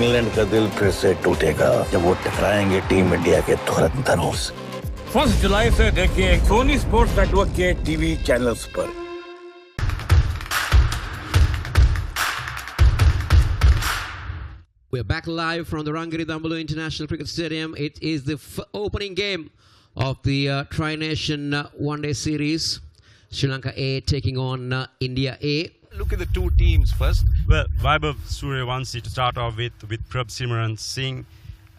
England का दिल फिर से टूटेगा जब वो टकराएंगे टीम इंडिया के धुरंधरों से। 1 जुलाई से देखिए सोनी स्पोर्ट्स नेटवर्क के टीवी चैनल्स पर। We're back live from the Rangiri Dambulu International Cricket Stadium. It is the opening game of the Tri-Nation One-Day Series. Sri Lanka A taking on India A. Look at the two teams first. Well, Vaibhav Suryavanshi to start off with Prabh Simran Singh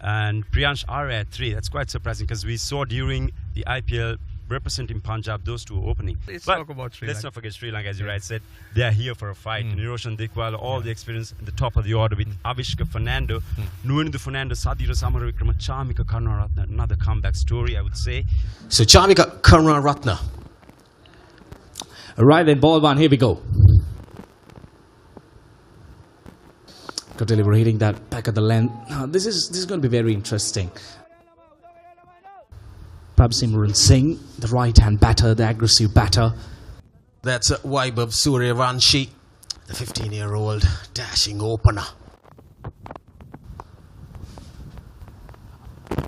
and Priyansh Arya at 3. That's quite surprising because we saw during the IPL representing Punjab, those two opening. Let's talk about Sri Lanka. Let's not forget Sri Lanka, as you right said. They are here for a fight. Niroshan Dikwal, all the experience at the top of the order with Avishka Fernando, Nuindu Fernando, Sadira Samaravikrama, Chamika Karunaratne. Another comeback story, I would say. So Chamika Karunaratne. Right then, ball one, here we go. Got delivery hitting that back at the length. This is going to be very interesting. Prabh Simran Singh, the right-hand batter, the aggressive batter. That's Vaibhav Suryavanshi, the 15-year-old dashing opener.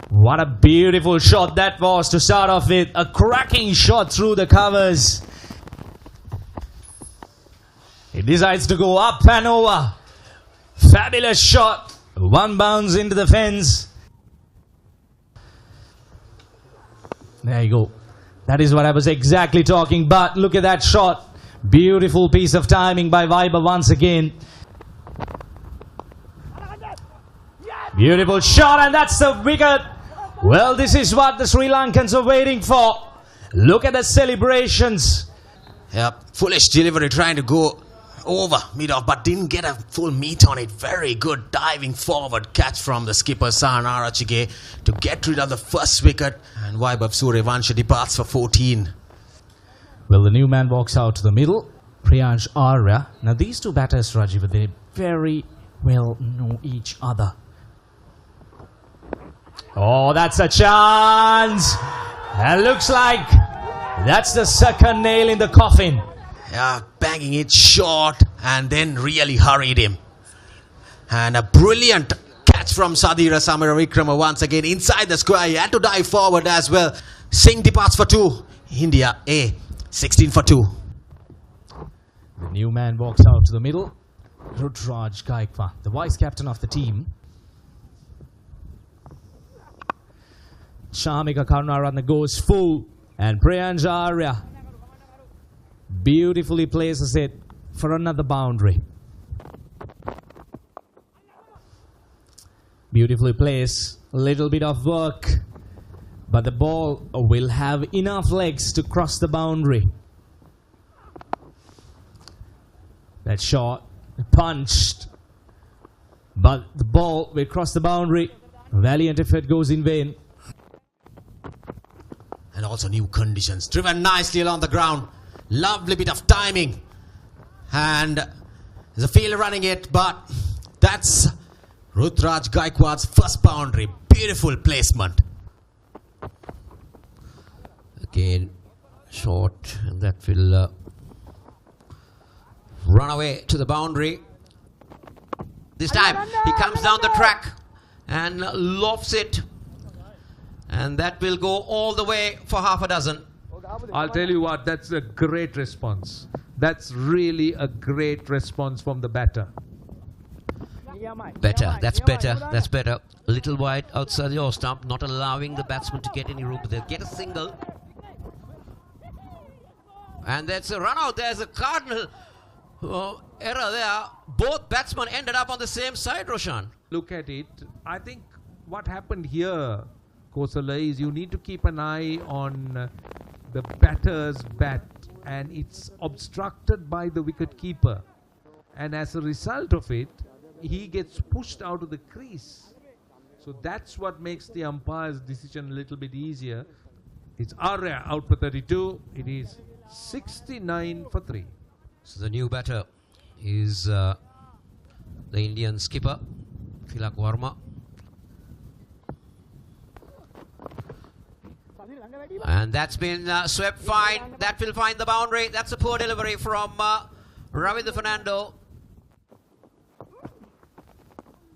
What a beautiful shot that was to start off with. A cracking shot through the covers. He decides to go up and over. Fabulous shot. One bounce into the fence. There you go. That is what I was exactly talking about. Look at that shot. Beautiful piece of timing by Vaibhav once again. Beautiful shot, and that's the wicket. Well, this is what the Sri Lankans are waiting for. Look at the celebrations. Yep, foolish delivery trying to go over mid-off, but didn't get a full meet on it. Very good diving forward catch from the skipper Sahan Arachige to get rid of the first wicket, and Vaibhav Suryavanshi departs for 14. Well, the new man walks out to the middle, Priyansh Arya. Now these two batters, Rajiv, they very well know each other. Oh, that's a chance, and looks like that's the second nail in the coffin. Yeah, banging it short and then really hurried him. And a brilliant catch from Sadira Samaravikrama once again inside the square. He had to dive forward as well. Singh departs for 2. India A, 16 for 2. The new man walks out to the middle. Rudraj Gaikwad, the vice captain of the team. Chamika Karunaratne goes full. And Priyansh Arya beautifully places it for another boundary. Beautifully placed, a little bit of work, but the ball will have enough legs to cross the boundary. That shot punched, but the ball will cross the boundary. Valiant effort goes in vain. And also new conditions, driven nicely along the ground. Lovely bit of timing, and there's a fielder running it, but that's Rudraj Gaikwad's first boundary. Beautiful placement. Again, short, and that will run away to the boundary. This time he comes down the track and lofts it, and that will go all the way for half a dozen. I'll tell you what, that's a great response. That's really a great response from the batter. Better, that's better, that's better. A little wide outside the off stump, not allowing the batsman to get any room. They'll get a single. And that's a run out. There's a cardinal error there. Both batsmen ended up on the same side, Roshan. Look at it. I think what happened here, Kosala, is you need to keep an eye on the batter's bat, and it's obstructed by the wicket keeper, and as a result of it he gets pushed out of the crease. So that's what makes the umpire's decision a little bit easier. It's Arya out for 32. It is 69 for 3. So the new batter is the Indian skipper Tilak Varma. And that's been swept fine. That will find the boundary. That's a poor delivery from Ravindra Fernando.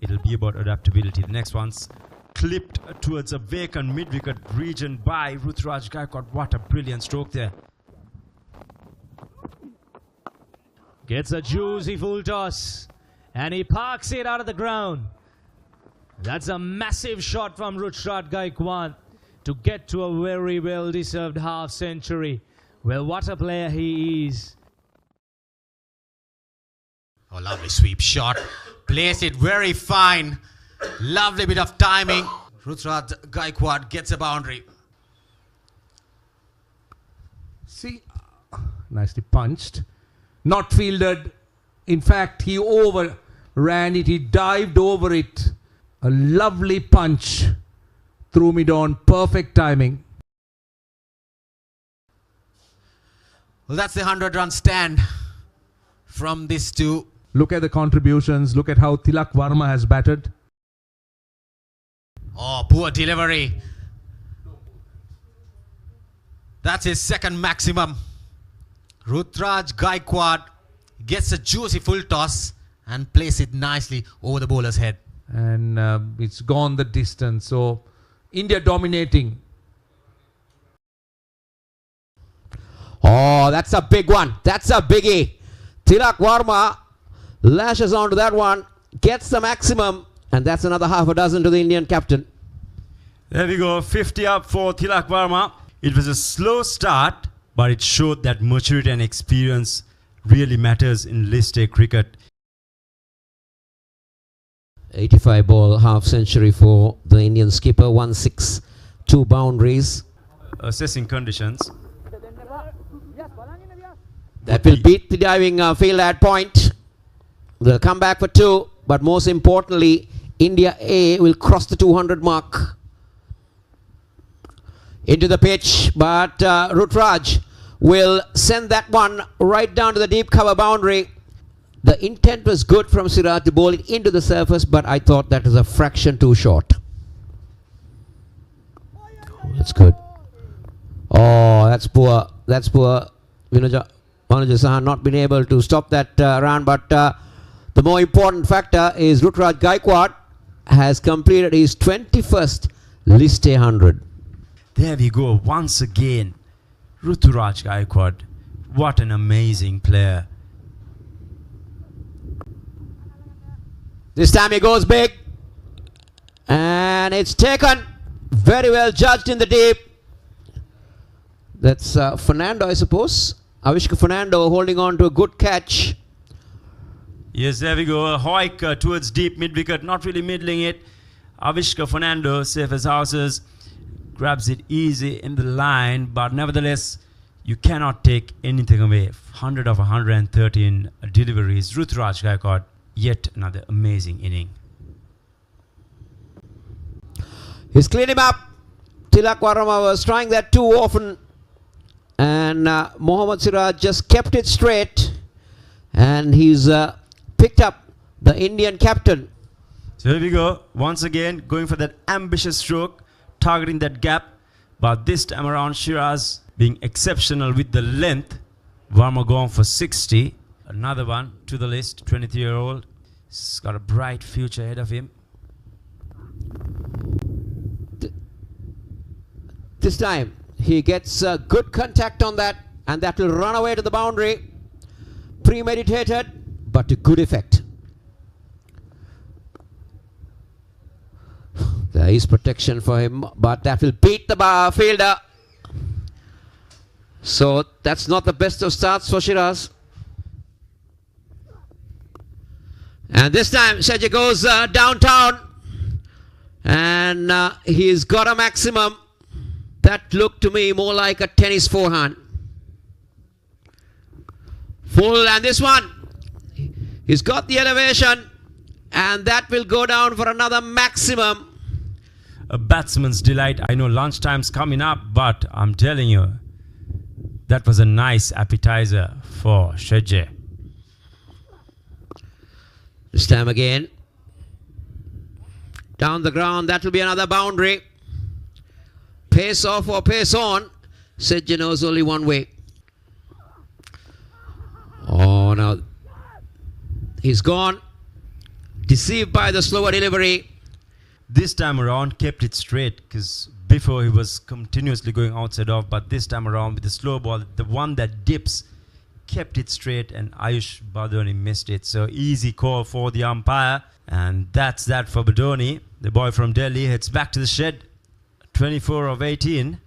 it'll be about adaptability. The next one's clipped towards a vacant mid-wicket region by Ruturaj Gaikwad. What a brilliant stroke there. Gets a juicy full toss. And he parks it out of the ground. That's a massive shot from Ruturaj Gaikwad to get to a very well-deserved half-century. Well, what a player he is. Oh, lovely sweep shot. Plays it very fine. Lovely bit of timing. Ruturaj Gaikwad gets a boundary. See, nicely punched. Not fielded. In fact, he overran it. He dived over it. A lovely punch. Threw mid on. Perfect timing. Well, that's the 100-run stand from these two. Look at the contributions. Look at how Tilak Varma has batted. Oh, poor delivery. That's his second maximum. Ruturaj Gaikwad gets a juicy full toss and plays it nicely over the bowler's head. And it's gone the distance. So, India dominating. Oh, that's a big one. That's a biggie. Tilak Varma lashes onto that one, gets the maximum, and that's another half a dozen to the Indian captain. There we go, 50 up for Tilak Varma. It was a slow start, but it showed that maturity and experience really matters in List A cricket. 85 ball half century for the Indian skipper, 1-6, 2 boundaries. Assessing conditions. That will beat the diving field at point. They'll come back for 2, but most importantly, India A will cross the 200 mark. Into the pitch, but Ruturaj will send that one right down to the deep cover boundary. The intent was good from Siraj to bowl it into the surface, but I thought that was a fraction too short. That's good. Oh, that's poor. That's poor. Manaja Saha not been able to stop that run, but the more important factor is Ruturaj Gaikwad has completed his 21st List A 100. There we go, once again. Ruturaj Gaikwad. What an amazing player. This time he goes big. And it's taken. Very well judged in the deep. That's Fernando, I suppose. Avishka Fernando holding on to a good catch. Yes, there we go. A hoik towards deep mid-wicket. Not really middling it. Avishka Fernando, safe as houses. Grabs it easy in the line. But nevertheless, you cannot take anything away. 100 of 113 deliveries. Ruturaj Gaikwad, yet another amazing inning. He's cleaned him up. Tilak Varma was trying that too often. And Mohammad Siraj just kept it straight. And he's picked up the Indian captain. So here we go. Once again, going for that ambitious stroke. Targeting that gap. But this time around, Shiraz being exceptional with the length. Varma going for 60. Another one to the list. 23-year-old. He's got a bright future ahead of him. This time he gets good contact on that, and that will run away to the boundary. Premeditated, but to good effect. There is protection for him, but that will beat the fielder. So that's not the best of starts for Shiraz. And this time Shaji goes downtown, and he's got a maximum. That looked to me more like a tennis forehand. Full, and this one, he's got the elevation, and that will go down for another maximum. A batsman's delight. I know lunchtime's coming up, but I'm telling you, that was a nice appetizer for Shaji. This time again, down the ground, that will be another boundary. Pace off or pace on, Sedge knows only one way. Oh, now he's gone. deceived by the slower delivery. This time around kept it straight, because before he was continuously going outside off, but this time around with the slow ball, the one that dips, kept it straight, and Ayush Badoni missed it. So easy call for the umpire, and that's that for Badoni. The boy from Delhi heads back to the shed. 24 of 18.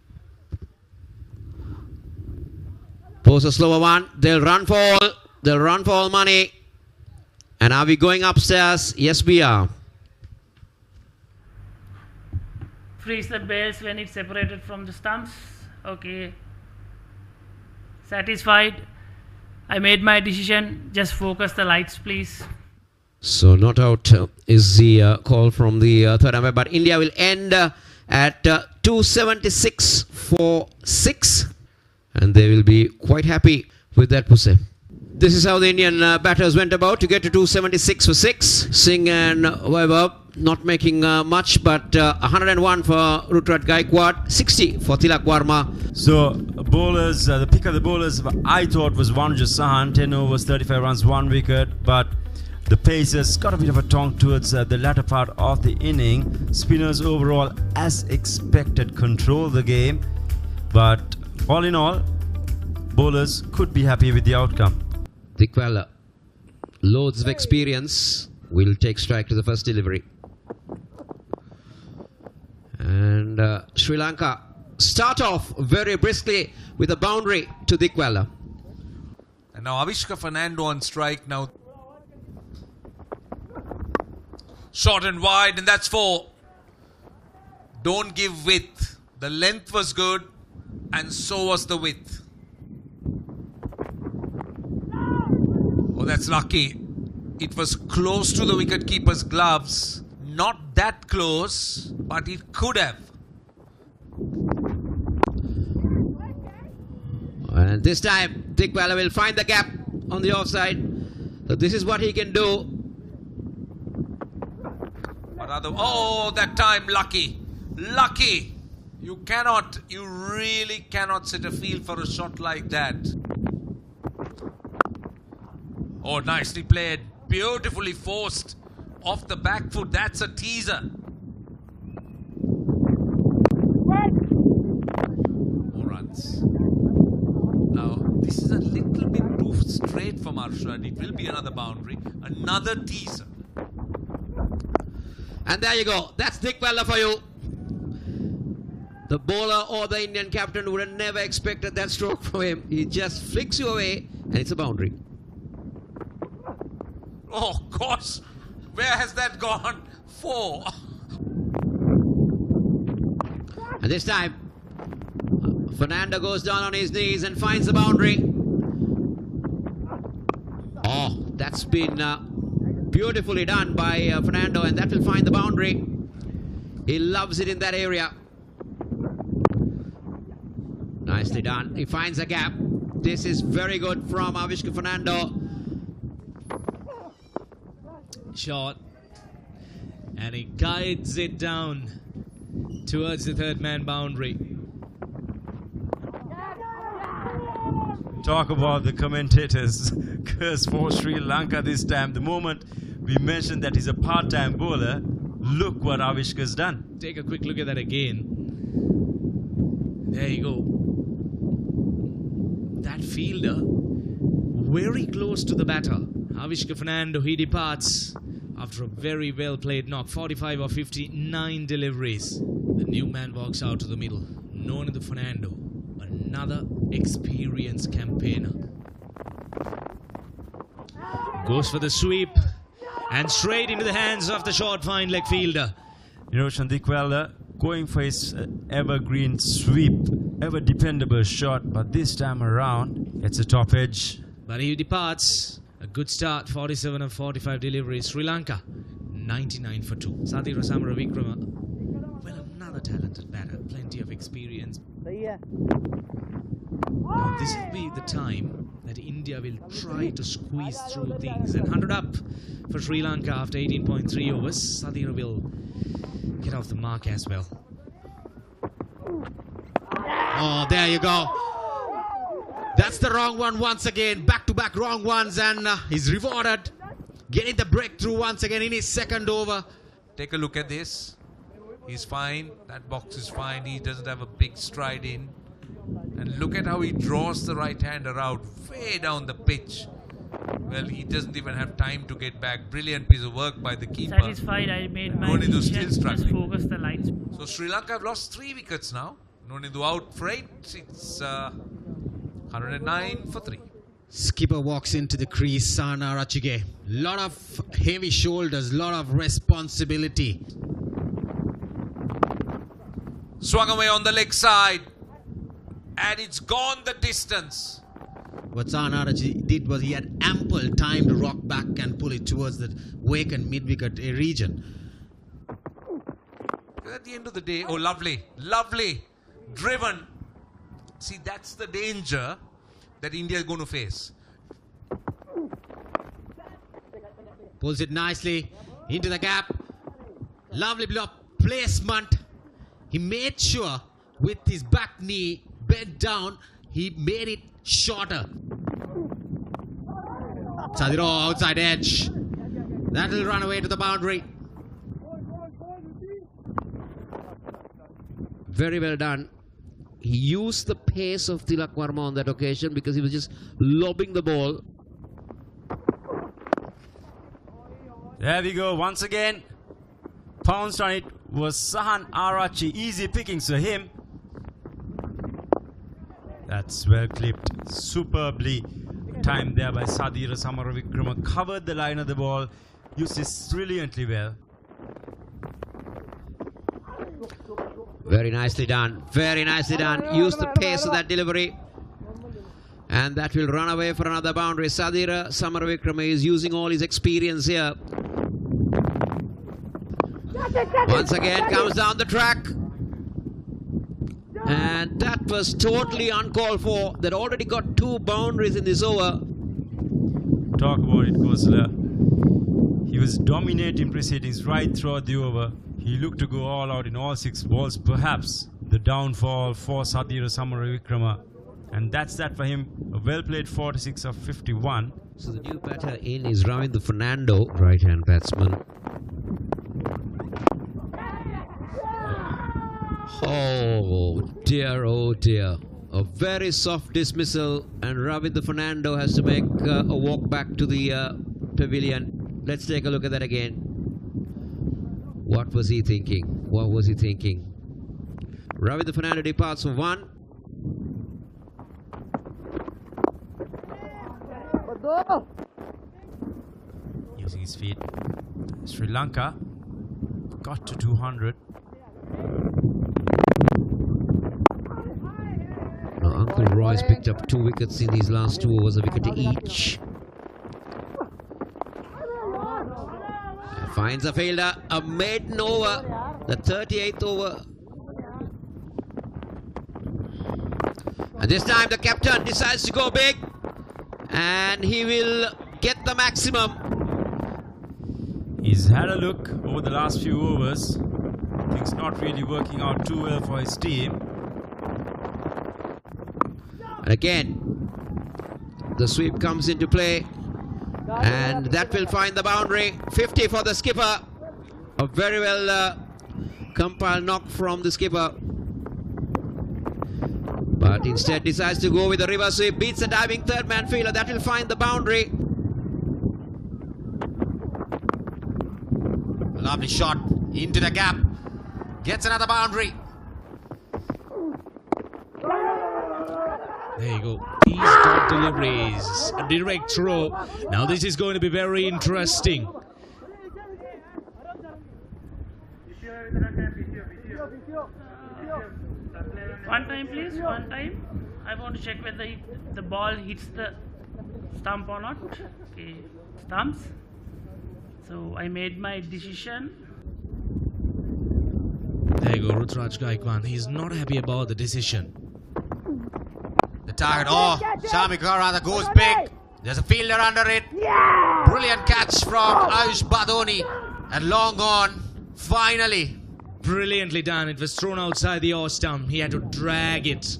Pose a slower one. They'll run for all. They'll run for all money. And are we going upstairs? Yes, we are. Freeze the bales when it's separated from the stumps. Okay. Satisfied. I made my decision. Just focus the lights, please. So not out is the call from the third umpire. But India will end at 276 for 6. And they will be quite happy with that pussy. This is how the Indian batters went about to get to 276 for 6. Singh and Vaibhav not making much, but 101 for Rutraj Gaikwad, 60 for Tilak Varma. So bowlers, the pick of the bowlers I thought was Vanuja Sahan, 10 overs, 35 runs, 1 wicket, but the Pacers got a bit of a tongue towards the latter part of the inning. Spinners overall, as expected, control the game, but all in all, bowlers could be happy with the outcome. Dikwala, loads of experience, will take strike to the first delivery. And Sri Lanka start off very briskly with a boundary to Dikwala. And now Avishka Fernando on strike now. Short and wide, and that's 4. Don't give width. The length was good, and so was the width. Oh, that's lucky. It was close to the wicketkeeper's gloves. Not that close, but it could have. And this time, Dikwala will find the gap on the offside. So this is what he can do. But oh, that time lucky. Lucky. You really cannot set a field for a shot like that. Oh, nicely played. Beautifully forced off the back foot. That's a teaser. More runs. Now, this is a little bit too straight from Arshad. It will be another boundary. Another teaser. And there you go. That's Dikwala for you. The bowler or the Indian captain would have never expected that stroke from him. He just flicks you away and it's a boundary. Oh gosh, where has that gone? 4. And this time, Fernando goes down on his knees and finds the boundary. Oh, that's been beautifully done by Fernando, and that will find the boundary. He loves it in that area. Nicely done. He finds a gap. This is very good from Avishka Fernando. Shot, and he guides it down towards the third man boundary. Talk about the commentators curse for Sri Lanka this time. The moment we mentioned that he's a part-time bowler, look what Avishka's done. Take a quick look at that again. There you go. That fielder very close to the batter. Avishka Fernando, he departs after a very well played knock. 45 of 59 deliveries. The new man walks out to the middle. Known to Fernando, another experienced campaigner. Goes for the sweep and straight into the hands of the short fine leg fielder. Niroshan Dikwala going for his evergreen sweep, ever dependable shot, but this time around it's a top edge. But he departs. A good start, 47 of 45 deliveries. Sri Lanka, 99 for 2. Sathira Samaravikrama, well, another talented batter, plenty of experience. Now, this will be the time that India will try to squeeze through things. And 100 up for Sri Lanka after 18.3 overs. Sathira will get off the mark as well. Oh, there you go. That's the wrong one once again. Back-to-back wrong ones, and he's rewarded getting the breakthrough once again in his second over. Take a look at this. He's fine. That box is fine. He doesn't have a big stride in. And look at how he draws the right-hander out way down the pitch. Well, he doesn't even have time to get back. Brilliant piece of work by the keeper. Satisfied, I made my Nonidhu decision. still Just struggling. focus the lights. So Sri Lanka have lost 3 wickets now. Nonidhu out for 8. It's 109 for 3. Skipper walks into the crease, Sana Rachige. Lot of heavy shoulders, lot of responsibility. Swung away on the leg side. And it's gone the distance. What Sana Rachige did was he had ample time to rock back and pull it towards the vacant mid-wicket region. At the end of the day, oh, lovely, lovely, driven. See, that's the danger that India is going to face. Pulls it nicely into the gap. Lovely block placement. He made sure with his back knee bent down, he made it shorter. Sadiro outside edge. That will run away to the boundary. Very well done. He used the pace of Tilak Varma on that occasion because he was just lobbing the ball. There we go. Once again, pounced on it was Sahan Arachi. Easy pickings for him. That's well clipped. Superbly timed there by Sadira Samaravikrama. Covered the line of the ball. Used this brilliantly well. Very nicely done. Very nicely done. Use the pace of that delivery. And that will run away for another boundary. Sadira Samaravikrama is using all his experience here. Once again comes down the track. And that was totally uncalled for. That already got 2 boundaries in this over. Talk about it, Kosala. He was dominating proceedings right throughout the over. He looked to go all out in all 6 balls. Perhaps the downfall for Sadira Samaravikrama. And that's that for him. A well-played 46 of 51. So the new batter in is Ravindra Fernando, right-hand batsman. Oh dear, oh dear. A very soft dismissal, and Ravindra Fernando has to make a walk back to the pavilion. Let's take a look at that again. What was he thinking? What was he thinking? Ravindra Fernando departs for 1. Using his feet. Sri Lanka got to 200. Now, Uncle Roy's picked up 2 wickets in these last 2 overs, a wicket each. Finds a fielder, a maiden over, the 38th over. And this time the captain decides to go big, and he will get the maximum. He's had a look over the last few overs. Things not really working out too well for his team. And again, the sweep comes into play, and that will find the boundary. 50 for the skipper. A very well compiled knock from the skipper. But instead decides to go with the reverse sweep. Beats the diving third man fielder. That will find the boundary. Lovely shot into the gap. Gets another boundary. There you go. These dot deliveries. A direct throw. Now this is going to be very interesting. One time, please. One time. I want to check whether the ball hits the stump or not. Okay, stumps. So I made my decision. There you go, Rutraj Gaikwad. He's not happy about the decision. The target. Oh, Shami Karada goes big. There's a fielder under it. Brilliant catch from Ayush Badoni. And long on. Finally. Brilliantly done. It was thrown outside the off stump. He had to drag it.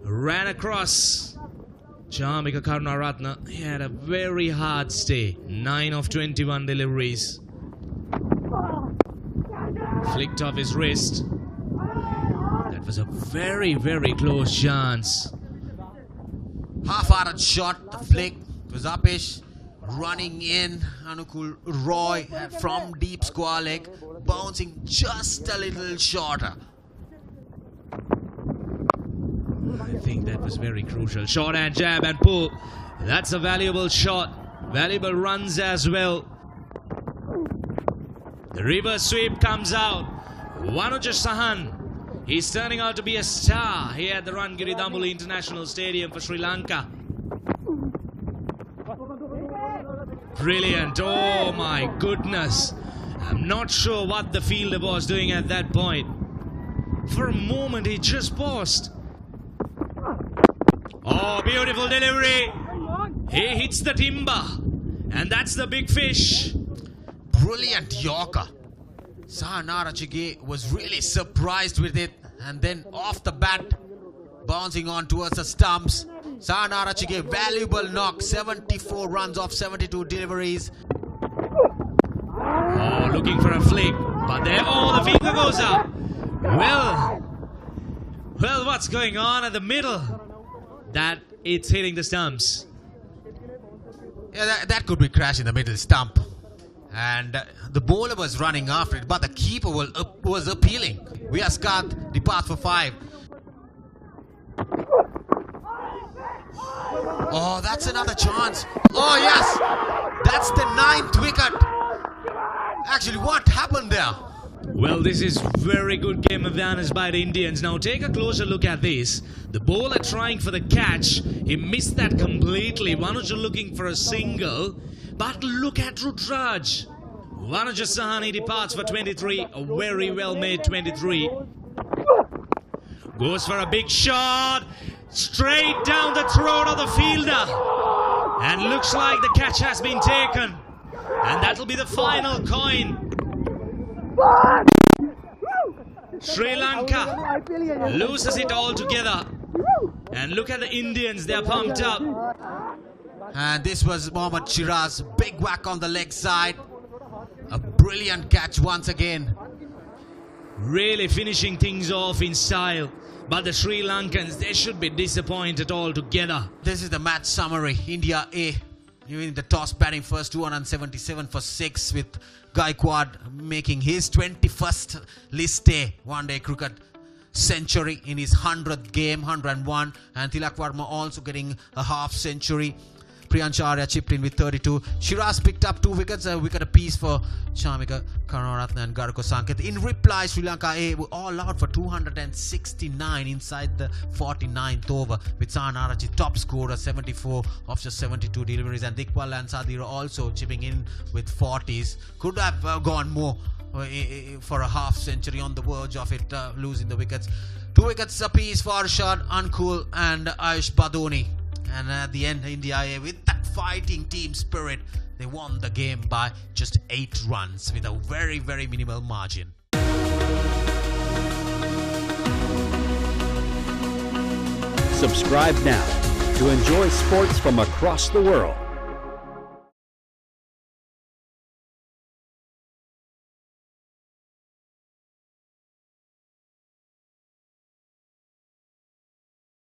Ran across. Chamika Karunaratne, he had a very hard stay. 9 of 21 deliveries. Flicked off his wrist. That was a very, very close chance. Half-hearted shot, the flick. It was upish. Running in, Anukul Roy from deep square leg, bouncing just a little shorter. I think that was very crucial. Short and jab and pull. That's a valuable shot. Valuable runs as well. The reverse sweep comes out. Wanuja Sahan. He's turning out to be a star here at the Rangiri Dambuli International Stadium for Sri Lanka. Brilliant. Oh my goodness. I'm not sure what the fielder was doing at that point. For a moment he just paused. Oh, beautiful delivery. He hits the timber. And that's the big fish. Brilliant Yorker. Sahan Arachige was really surprised with it. And then off the bat, bouncing on towards the stumps. Sahan Arachige, valuable knock. 74 runs off 72 deliveries. Oh, looking for a flick. But there, oh, the finger goes up. Well, what's going on at the middle? That it's hitting the stumps. Yeah, that could be crash in the middle stump. And the bowler was running after it, but the keeper was appealing. Viaskat departs for 5. Oh, that's another chance. Oh, yes. That's the 9th wicket. Actually, what happened there? Well, this is very good game awareness by the Indians. Now take a closer look at this. The bowler trying for the catch. He missed that completely. Vanuja looking for a single. But look at Rutraj. Vanuja Sahani departs for 23. A very well made 23. Goes for a big shot. Straight down the throat of the fielder. And looks like the catch has been taken. And that'll be the final coin. Sri Lanka loses it all together. And look at the Indians, they're pumped up. And this was Mohammad Shiraz. Big whack on the leg side. A brilliant catch once again. Really finishing things off in style. But the Sri Lankans, they should be disappointed altogether. This is the match summary. India A. In the toss, batting first, 277 for 6, with Gaikwad making his 21st list A one-day cricket century in his 100th game, 101, and Tilak Varma also getting a half century. Priyansh Arya chipped in with 32. Shiraz picked up 2 wickets, a wicket apiece for Chamika Karunaratne and Garko Sanket. In reply, Sri Lanka A were all out for 269 inside the 49th over, with Sahan Arachige top scorer, 74 of just 72 deliveries, and Dikwal and Sadira also chipping in with 40s. Could have gone more for a half century, on the verge of it, losing the wickets. 2 wickets apiece for Arshad Ankul and Ayush Badoni. And at the end, India A, with that fighting team spirit, they won the game by just 8 runs with a very, very minimal margin. Subscribe now to enjoy sports from across the world.